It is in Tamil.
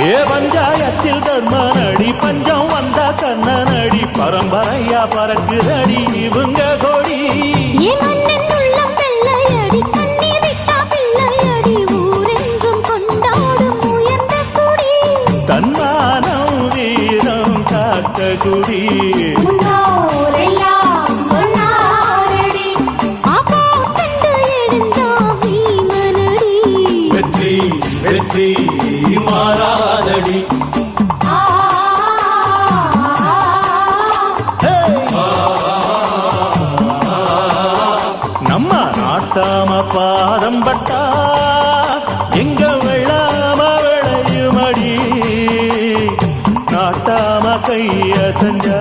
ஏ பஞ்சாயத்தில் தர்மனடி பஞ்சம் வந்த கண்ணனடி பரம்பரையா பறக்குதடி இவங்க கொடி தன்மானம் வீரம் காத்த குடி வெற்றி வெற்றி மாறாதடி நம்ம நாட்டாம பாதம் பட்டா எங்க வெள்ளாம விளையுமடி நாட்டாம கைய செஞ்சா